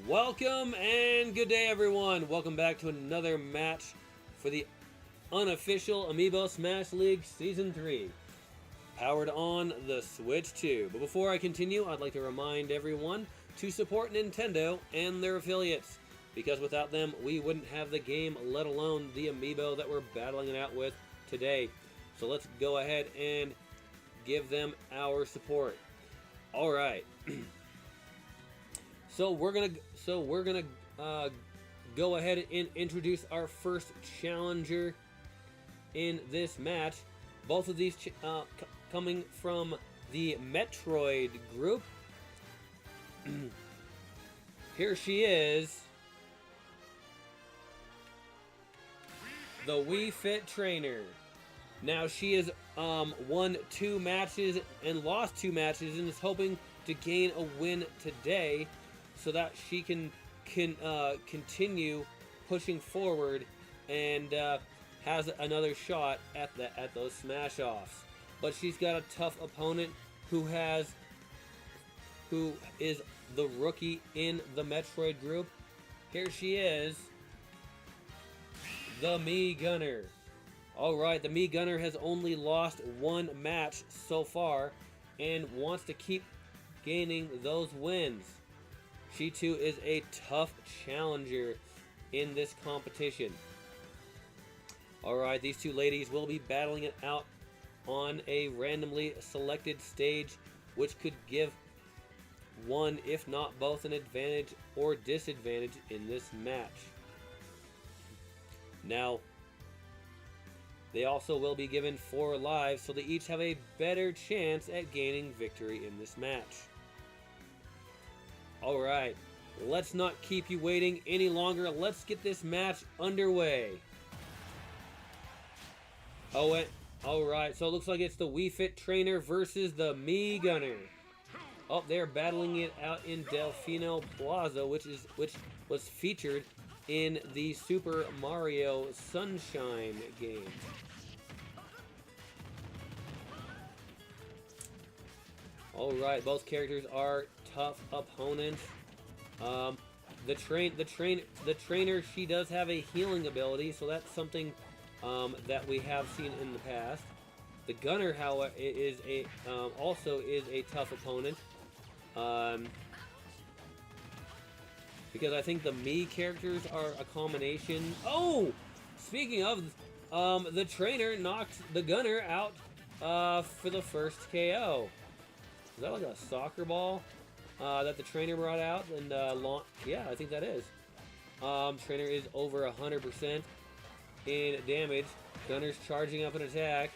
Welcome and good day, everyone. Welcome back to another match for the Unofficial Amiibo Smash League Season 3, powered on the Switch 2. But before I continue, I'd like to remind everyone to support Nintendo and their affiliates, because without them, we wouldn't have the game, let alone the Amiibo that we're battling it out with today. So let's go ahead and give them our support. All right. So we're gonna go ahead and introduce our first challenger in this match. Both of these coming from the Metroid group. Here she is, the Wii Fit Trainer. Now she has won 2 matches and lost 2 matches and is hoping to gain a win today, so that she can continue pushing forward and has another shot at those smash offs. But she's got a tough opponent who is the rookie in the Metroid group. Here she is, the Mii Gunner. Alright, the Mii Gunner has only lost 1 match so far and wants to keep gaining those wins. She too is a tough challenger in this competition. Alright, these two ladies will be battling it out on a randomly selected stage, which could give one, if not both, an advantage or disadvantage in this match. Now, they also will be given 4 lives, so they each have a better chance at gaining victory in this match. Alright, let's not keep you waiting any longer. Let's get this match underway. Alright, so it looks like it's the Wii Fit Trainer versus the Mii Gunner. Oh, they're battling it out in Delfino Plaza, which was featured in the Super Mario Sunshine game. Alright, both characters are tough opponents. The trainer, she does have a healing ability, so that's something that we have seen in the past. The Gunner, however, is also a tough opponent, because I think the Mii characters are a combination. Oh, speaking of, the trainer knocked the Gunner out for the first KO. Is that like a soccer ball that the trainer brought out and yeah, I think that is. Trainer is over 100% in damage. Gunner's charging up an attack.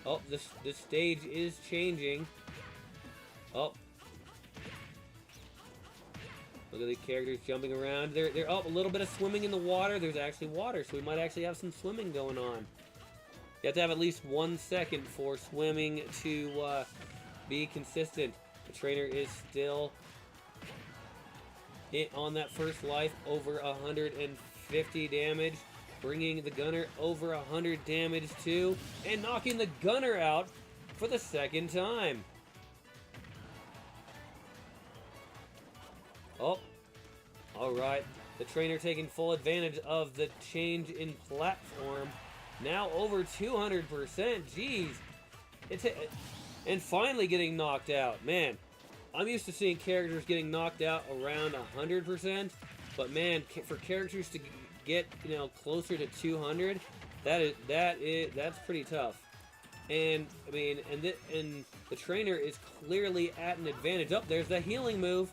Oh, the stage is changing. Oh, look at the characters jumping around. They're a little bit of swimming in the water. There's actually water, so we might actually have some swimming going on. You have to have at least 1 second for swimming to be consistent. The trainer is still on that first life, over 150 damage, bringing the Gunner over 100 damage too, and knocking the Gunner out for the second time. Oh, alright. The trainer taking full advantage of the change in platform. Now over 200%. Jeez. And finally getting knocked out. Man, I'm used to seeing characters getting knocked out around 100%, but man, for characters to get, closer to 200, that's pretty tough. And I mean, and the trainer is clearly at an advantage. Oh, there's the healing move.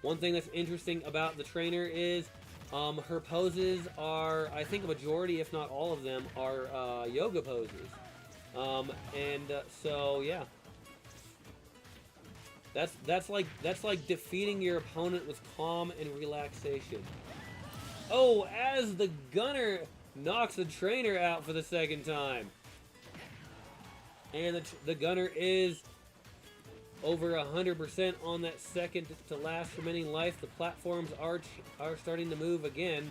One thing that's interesting about the trainer is her poses are, I think a majority, if not all of them, are yoga poses. So yeah, that's like defeating your opponent with calm and relaxation. Oh, as the Gunner knocks the trainer out for the second time, and the Gunner is over 100% on that second to last remaining life. The platforms are starting to move again.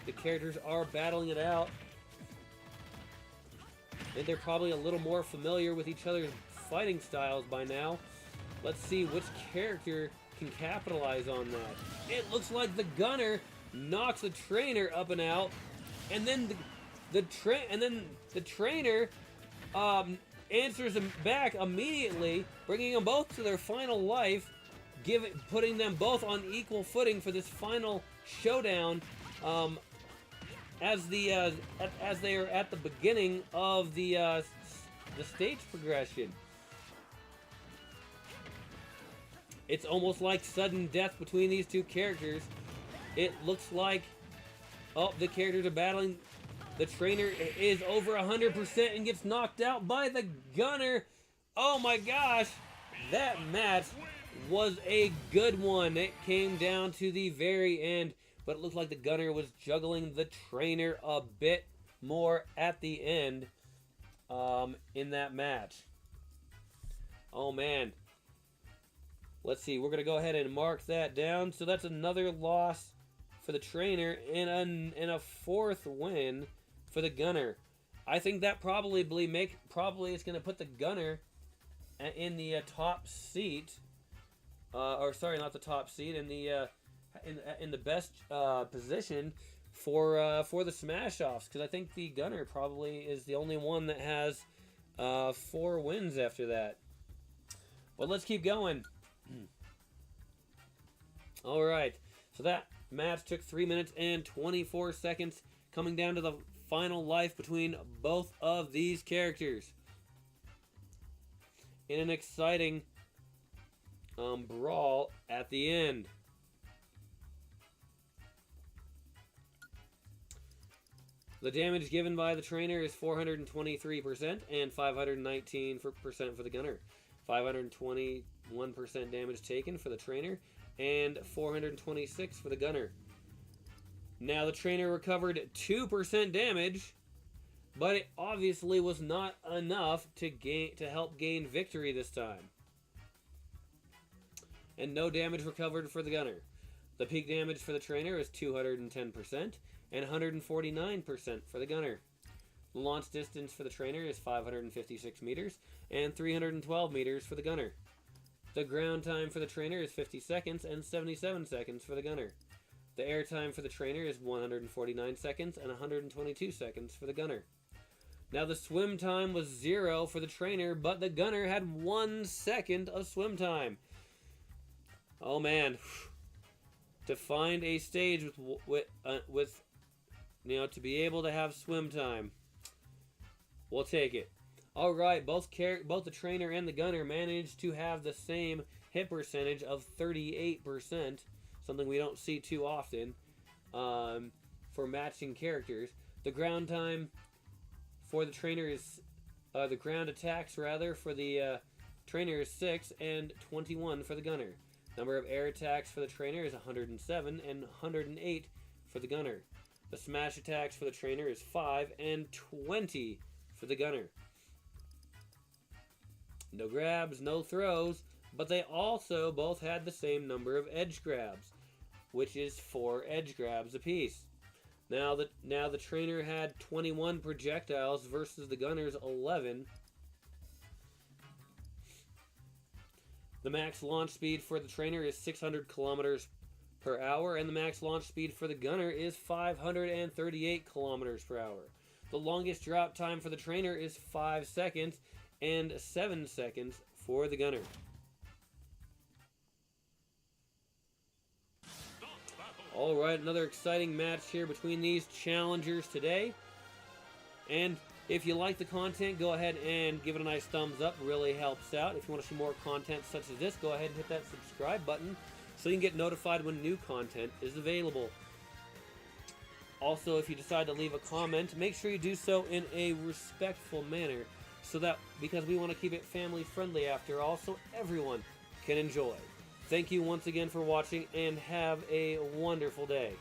The characters are battling it out. And they're probably a little more familiar with each other's fighting styles by now. Let's see which character can capitalize on that. It looks like the gunner knocks the trainer up and out, and then the trainer answers him back immediately, bringing them both to their final life, putting them both on equal footing for this final showdown. As they are at the beginning of the stage progression. It's almost like sudden death between these two characters. It looks like, oh, the characters are battling. The trainer is over 100% and gets knocked out by the gunner. Oh my gosh, that match was a good one. It came down to the very end, but it looked like the gunner was juggling the trainer a bit more at the end in that match. Oh man. Let's see, we're going to go ahead and mark that down. So that's another loss for the trainer and a fourth win for the gunner. I think that probably is going to put the gunner in the top seat. Or sorry, not the top seat, in the best position for the smash offs, because I think the gunner probably is the only one that has 4 wins after that. But let's keep going. All right, so that match took 3 minutes and 24 seconds, coming down to the final life between both of these characters in an exciting brawl at the end. The damage given by the trainer is 423% and 519% for the gunner. 521% damage taken for the trainer and 426 for the gunner. Now the trainer recovered 2% damage, but it obviously was not enough to help gain victory this time. And no damage recovered for the gunner. The peak damage for the trainer is 210% and 149% for the gunner. The launch distance for the trainer is 556 meters and 312 meters for the gunner. The ground time for the trainer is 50 seconds and 77 seconds for the gunner. The air time for the trainer is 149 seconds and 122 seconds for the gunner. Now the swim time was 0 for the trainer, but the gunner had 1 second of swim time. Oh man, to find a stage with to be able to have swim time, we'll take it. All right, both the trainer and the gunner managed to have the same hit percentage of 38%, something we don't see too often for matching characters. The ground time for the trainer is the ground attacks rather for the trainer is 6 and 21 for the gunner. Number of air attacks for the trainer is 107 and 108 for the gunner. The smash attacks for the trainer is 5 and 20 for the gunner. No grabs, no throws, but they also both had the same number of edge grabs, which is 4 edge grabs apiece. Now the trainer had 21 projectiles versus the gunner's 11. The max launch speed for the trainer is 600 kilometers per hour, and the max launch speed for the gunner is 538 kilometers per hour. The longest drop time for the trainer is 5 seconds and 7 seconds for the gunner. All right, another exciting match here between these challengers today. And if you like the content, go ahead and give it a nice thumbs up. It really helps out. If you want to see more content such as this, go ahead and hit that subscribe button so you can get notified when new content is available. Also, if you decide to leave a comment, make sure you do so in a respectful manner, because we want to keep it family friendly after all, so everyone can enjoy. Thank you once again for watching, and have a wonderful day.